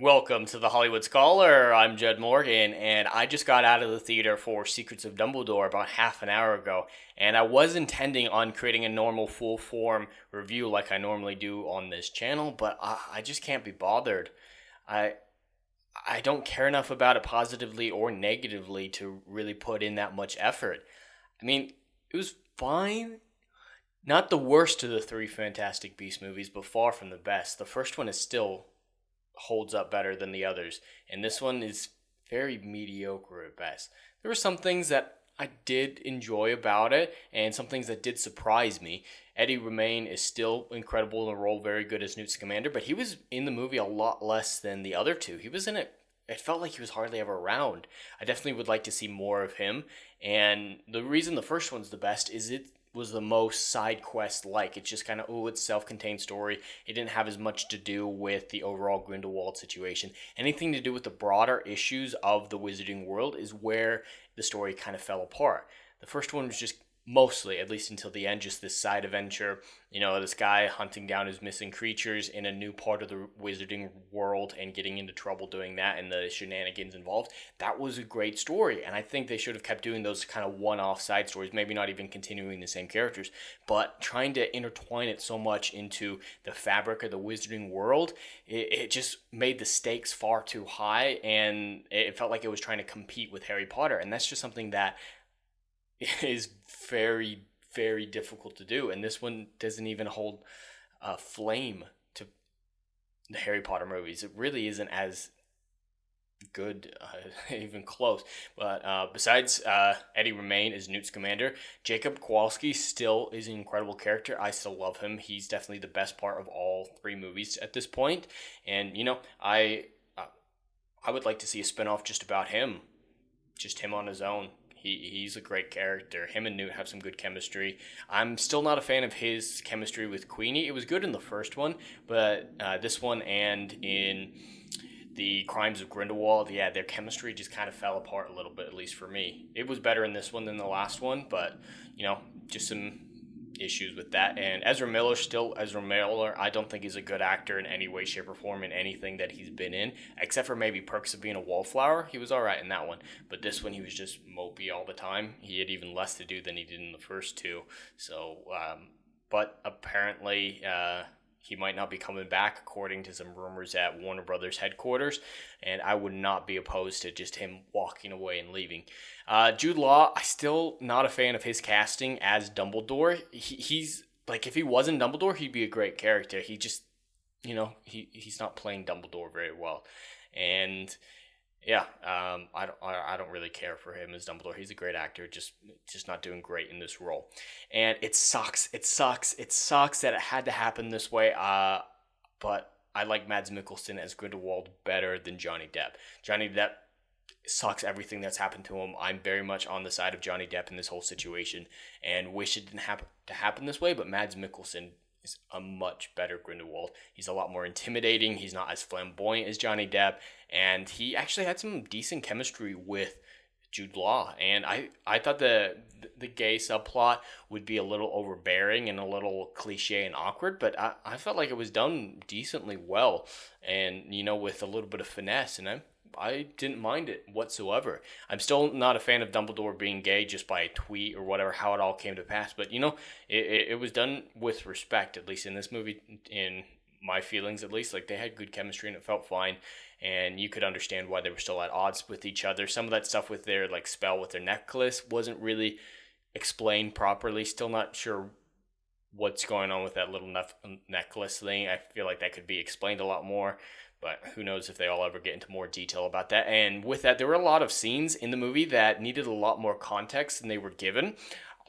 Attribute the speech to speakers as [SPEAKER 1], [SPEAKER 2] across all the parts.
[SPEAKER 1] Welcome to the Hollywood Scholar. I'm Jed Morgan, and I just got out of the theater for Secrets of Dumbledore about half an hour ago. And I was intending on creating a normal full form review like I normally do on this channel, but I just can't be bothered. I I don't care enough about it positively or negatively to really put in that much effort. I mean, it was fine. Not the worst of the three Fantastic Beast movies, but far from the best. The first one is still holds up better than the others, and this one is very mediocre at best. There were some things that I did enjoy about it, and some things that did surprise me. Eddie Redmayne is still incredible in the role, very good as Newt Scamander, but he was in the movie a lot less than the other two. He was in it. It felt like he was hardly ever around. I definitely would like to see more of him, and the reason the first one's the best is it was the most side quest like. It's just kind of, oh, it's self-contained story. It didn't have as much to do with the overall Grindelwald situation. Anything to do with the broader issues of the wizarding world is where the story kind of fell apart. The first one was just mostly, at least until the end, just this side adventure. You know, this guy hunting down his missing creatures in a new part of the wizarding world and getting into trouble doing that and the shenanigans involved. That was a great story, and I think they should have kept doing those kind of one-off side stories, maybe not even continuing the same characters, but trying to intertwine it so much into the fabric of the wizarding world, it just made the stakes far too high, and it felt like it was trying to compete with Harry Potter, and that's just something that is very, very difficult to do. And this one doesn't even hold a flame to the Harry Potter movies. It really isn't as good, even close. But besides Eddie Redmayne as Newt Scamander, Jacob Kowalski still is an incredible character. I still love him. He's definitely the best part of all three movies at this point. And, you know, I would like to see a spinoff just about him, just him on his own. He's a great character. Him and Newt have some good chemistry. I'm still not a fan of his chemistry with Queenie. It was good in the first one, but this one and in the Crimes of Grindelwald, yeah, their chemistry just kind of fell apart a little bit, at least for me. It was better in this one than the last one, but, you know, just some issues with that. And Ezra Miller, still Ezra Miller, I don't think he's a good actor in any way, shape, or form in anything that he's been in, except for maybe Perks of Being a Wallflower. He was all right in that one, but this one he was just mopey all the time. He had even less to do than he did in the first two. So, but apparently, he might not be coming back, according to some rumors at Warner Brothers headquarters, and I would not be opposed to just him walking away and leaving. Jude Law, I still not a fan of his casting as Dumbledore. He's like, if he wasn't Dumbledore, he'd be a great character. He just, you know, he's not playing Dumbledore very well, and yeah, I don't really care for him as Dumbledore. He's a great actor, just not doing great in this role, and it sucks. It sucks. It sucks that it had to happen this way. But I like Mads Mikkelsen as Grindelwald better than Johnny Depp. Johnny Depp sucks everything that's happened to him. I'm very much on the side of Johnny Depp in this whole situation, and wish it didn't happen this way. But Mads Mikkelsen is a much better Grindelwald. He's a lot more intimidating. He's not as flamboyant as Johnny Depp, and he actually had some decent chemistry with Jude Law. And I thought the gay subplot would be a little overbearing and a little cliche and awkward, but I felt like it was done decently well, and you know, with a little bit of finesse, and I didn't mind it whatsoever. I'm still not a fan of Dumbledore being gay just by a tweet or whatever, how it all came to pass. But, you know, it was done with respect, at least in this movie, in my feelings at least. Like, they had good chemistry and it felt fine. And you could understand why they were still at odds with each other. Some of that stuff with their, like, spell with their necklace wasn't really explained properly. Still not sure what's going on with that little necklace thing. I feel like that could be explained a lot more. But who knows if they'll ever get into more detail about that. And with that, there were a lot of scenes in the movie that needed a lot more context than they were given.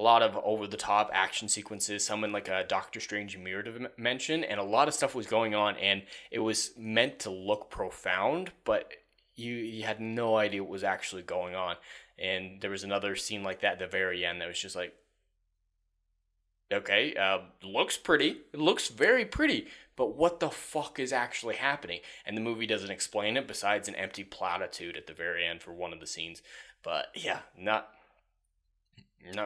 [SPEAKER 1] A lot of over-the-top action sequences, some in like a Doctor Strange mirror dimension, and a lot of stuff was going on, and it was meant to look profound, but you had no idea what was actually going on. And there was another scene like that at the very end that was just like, okay, looks pretty. It looks very pretty. But what the fuck is actually happening? And the movie doesn't explain it besides an empty platitude at the very end for one of the scenes. But yeah, not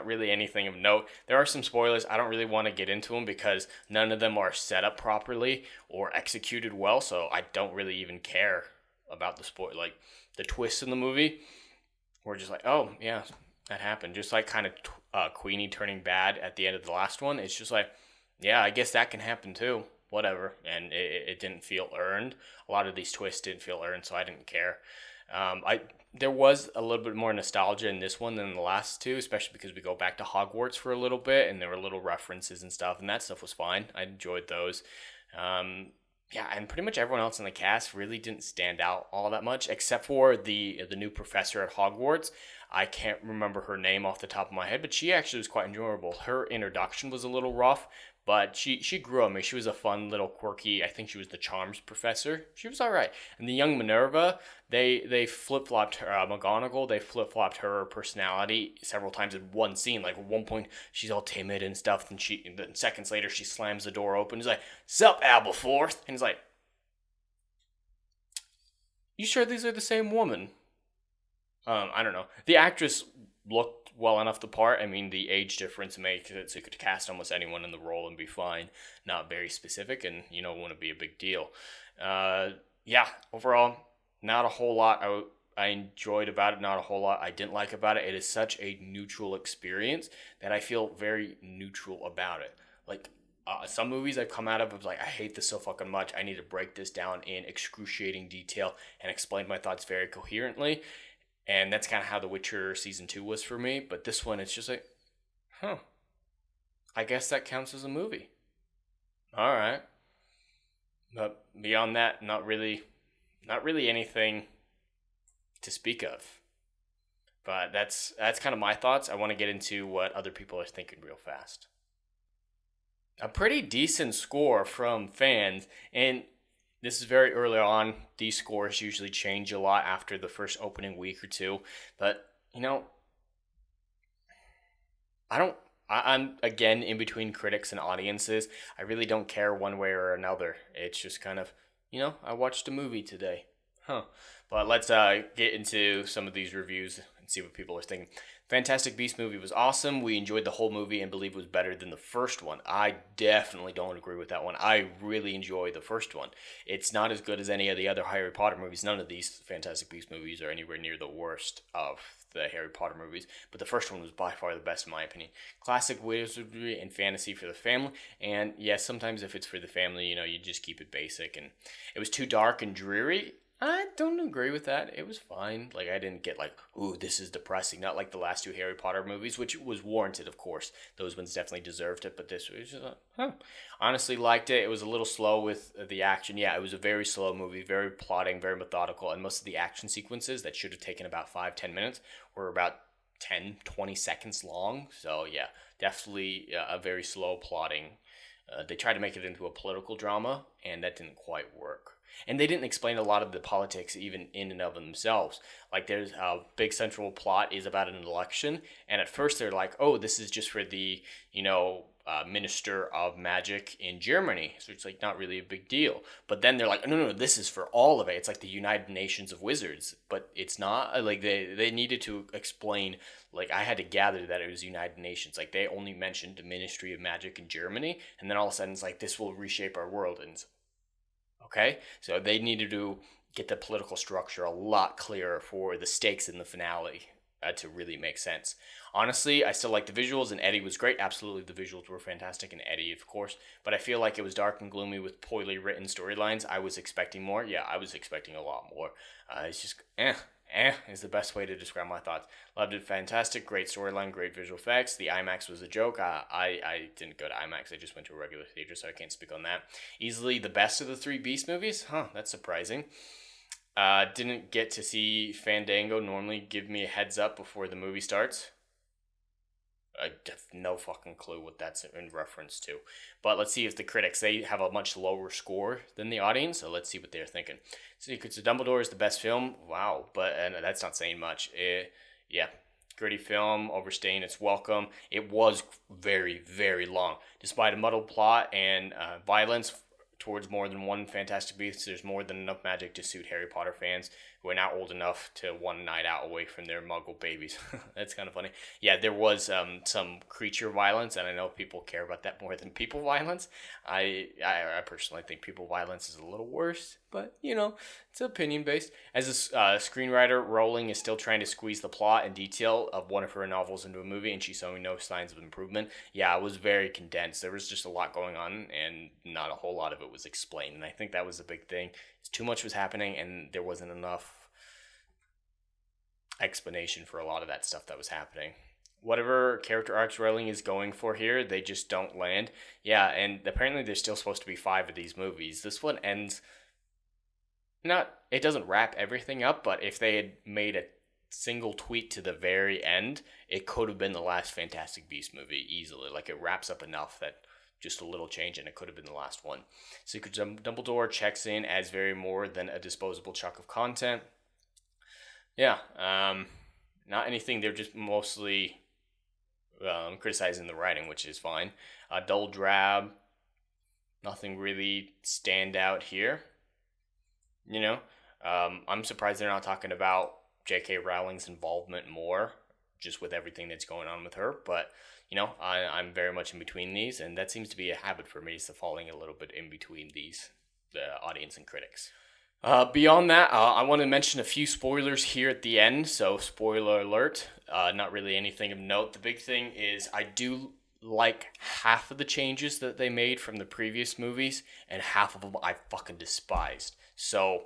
[SPEAKER 1] really anything of note. There are some spoilers. I don't really want to get into them because none of them are set up properly or executed well, so I don't really even care about the sport, like the twists in the movie were just like, oh yeah, that happened. Just like kind of Queenie turning bad at the end of the last one. It's just like, yeah, I guess that can happen too. Whatever, and it didn't feel earned. A lot of these twists didn't feel earned, so I didn't care. I There was a little bit more nostalgia in this one than the last two, especially because we go back to Hogwarts for a little bit, and there were little references and stuff, and that stuff was fine. I enjoyed those. Yeah, and pretty much everyone else in the cast really didn't stand out all that much, except for the new professor at Hogwarts. I can't remember her name off the top of my head, but she actually was quite enjoyable. Her introduction was a little rough, but she grew on me. She was a fun little quirky. I think she was the charms professor. She was all right. And the young Minerva, they flip flopped her McGonagall. They flip flopped her personality several times in one scene. Like at one point, she's all timid and stuff, and then seconds later she slams the door open. He's like, "Sup, Aberforth?" And he's like, "You sure these are the same woman?" I don't know. The actress looked well enough the part. I mean, the age difference makes it so you could cast almost anyone in the role and be fine. Not very specific, and wouldn't be a big deal. Yeah, overall, not a whole lot I enjoyed about it. Not a whole lot I didn't like about it. It is such a neutral experience that I feel very neutral about it. Like, some movies I've come out of, I was like, I hate this so fucking much. I need to break this down in excruciating detail and explain my thoughts very coherently. And that's kind of how The Witcher Season 2 was for me. But this one, it's just like, huh, I guess that counts as a movie. All right. But beyond that, not really anything to speak of. But that's kind of my thoughts. I want to get into what other people are thinking real fast. A pretty decent score from fans, and this is very early on. These scores usually change a lot after the first opening week or two. But, I don't. I'm again in between critics and audiences. I really don't care one way or another. It's just kind of, I watched a movie today. Huh. But let's get into some of these reviews and see what people are thinking. Fantastic Beast movie was awesome. We enjoyed the whole movie and believe it was better than the first one. I definitely don't agree with that one. I really enjoy the first one. It's not as good as any of the other Harry Potter movies. None of these Fantastic Beast movies are anywhere near the worst of the Harry Potter movies, but the first one was by far the best in my opinion. Classic wizardry and fantasy for the family, and yes, sometimes if it's for the family, you just keep it basic, and it was too dark and dreary. I don't agree with that. It was fine. Like, I didn't get like, ooh, this is depressing. Not like the last two Harry Potter movies, which was warranted, of course. Those ones definitely deserved it, but this was just like, huh. Honestly liked it. It was a little slow with the action. Yeah, it was a very slow movie, very plotting, very methodical, and most of the action sequences that should have taken about 5-10 minutes were about 10-20 seconds long. So, yeah, definitely a very slow plotting. They tried to make it into a political drama, and that didn't quite work. And they didn't explain a lot of the politics even in and of themselves. Like, there's a big central plot is about an election, and at first they're like, oh, this is just for the, Minister of Magic in Germany. So it's like not really a big deal. But then they're like, no, this is for all of it. It's like the United Nations of Wizards. But it's not. Like, they needed to explain, like, I had to gather that it was United Nations. Like, they only mentioned the Ministry of Magic in Germany, and then all of a sudden it's like, this will reshape our world. And okay, so they needed to get the political structure a lot clearer for the stakes in the finale to really make sense. Honestly, I still like the visuals, and Eddie was great. Absolutely, the visuals were fantastic, and Eddie, of course. But I feel like it was dark and gloomy with poorly written storylines. I was expecting more. Yeah, I was expecting a lot more. It's just, is the best way to describe my thoughts. Loved it, fantastic, great storyline, great visual effects. The IMAX was a joke. I didn't go to IMAX. I just went to a regular theater, so I can't speak on that. Easily the best of the three Beast movies? Huh, that's surprising. Didn't get to see Fandango normally give me a heads up before the movie starts. I have no fucking clue what that's in reference to. But let's see if the critics, they have a much lower score than the audience, so let's see what they're thinking. Secrets of Dumbledore is the best film. Wow, but that's not saying much. Yeah, gritty film, overstaying its welcome. It was very, very long. Despite a muddled plot and violence towards more than one Fantastic Beasts, there's more than enough magic to suit Harry Potter fans who are now old enough to one night out away from their muggle babies. That's kind of funny. Yeah, there was some creature violence, and I know people care about that more than people violence. I personally think people violence is a little worse, But, it's opinion based. As a screenwriter, Rowling is still trying to squeeze the plot and detail of one of her novels into a movie, and she's showing no signs of improvement. Yeah, it was very condensed. There was just a lot going on, and not a whole lot of it was explained. And I think that was a big thing. Too much was happening, and there wasn't enough explanation for a lot of that stuff that was happening. Whatever character arcs Rowling is going for here, they just don't land. Yeah, and apparently there's still supposed to be 5 of these movies. This one ends not it doesn't wrap everything up, but if they had made a single tweet to the very end, it could have been the last Fantastic Beast movie easily. Like it wraps up enough that just a little change and it could have been the last one. Secrets of Dumbledore checks in as very more than a disposable chunk of content. Yeah, not anything. They're just mostly criticizing the writing, which is fine. Dull drab. Nothing really stand out here. I'm surprised they're not talking about J.K. Rowling's involvement more, just with everything that's going on with her. But I'm very much in between these, and that seems to be a habit for me, so falling a little bit in between these, the audience and critics. Beyond that, I want to mention a few spoilers here at the end. So, spoiler alert. Not really anything of note. The big thing is I do like half of the changes that they made from the previous movies, and half of them I fucking despised. So,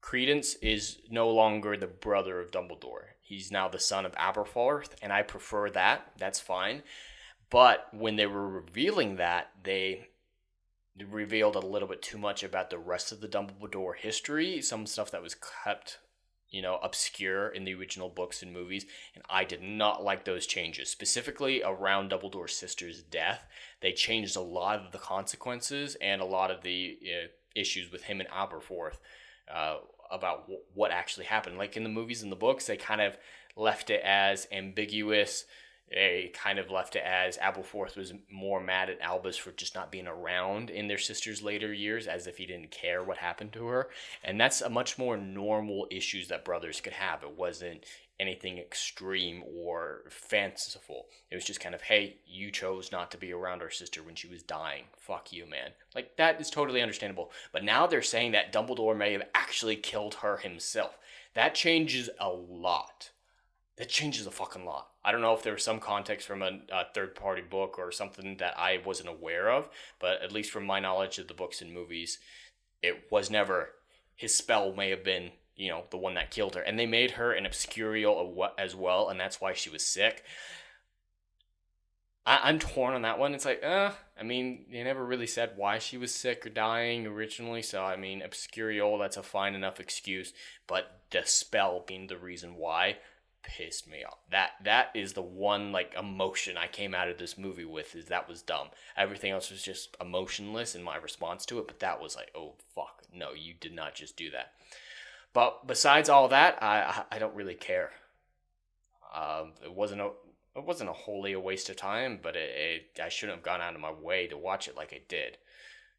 [SPEAKER 1] Credence is no longer the brother of Dumbledore. He's now the son of Aberforth, and I prefer that. That's fine. But when they were revealing that, they revealed a little bit too much about the rest of the Dumbledore history, some stuff that was kept, obscure in the original books and movies, and I did not like those changes. Specifically around Dumbledore's sister's death, they changed a lot of the consequences and a lot of the issues with him and Aberforth about what actually happened. Like in the movies and the books, they kind of left it as ambiguous. They kind of left it as Aberforth was more mad at Albus for just not being around in their sister's later years, as if he didn't care what happened to her. And that's a much more normal issues that brothers could have. It wasn't anything extreme or fanciful. It was just kind of, hey, you chose not to be around our sister when she was dying. Fuck you, man. Like, that is totally understandable. But now they're saying that Dumbledore may have actually killed her himself. That changes a lot. That changes a fucking lot. I don't know if there was some context from a third-party book or something that I wasn't aware of, but at least from my knowledge of the books and movies, it was never, his spell may have been, the one that killed her. And they made her an obscurial as well, and that's why she was sick. I'm torn on that one. It's like, they never really said why she was sick or dying originally, so, obscurial, that's a fine enough excuse, but the spell being the reason why pissed me off. That is the one emotion I came out of this movie with, is that was dumb. Everything else was just emotionless in my response to it, but that was like, oh fuck, no, you did not just do that. But besides all that, I don't really care. It wasn't a wholly a waste of time, but I shouldn't have gone out of my way to watch it like I did.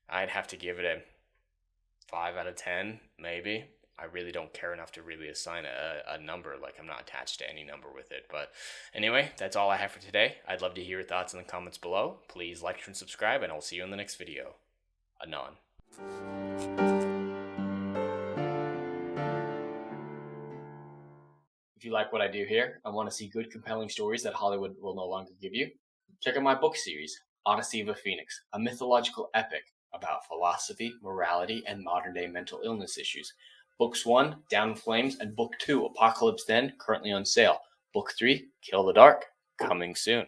[SPEAKER 1] I'd have to give it a 5 out of 10, maybe. I really don't care enough to really assign a number. Like, I'm not attached to any number with it. But anyway, that's all I have for today. I'd love to hear your thoughts in the comments below. Please like and subscribe, and I'll see you in the next video. Anon. If you like what I do here and want to see good, compelling stories that Hollywood will no longer give you, check out my book series, Odyssey of a Phoenix, a mythological epic about philosophy, morality, and modern-day mental illness issues. Books 1, Down in Flames, and Book 2, Apocalypse Then, currently on sale. Book 3, Kill the Dark, coming soon.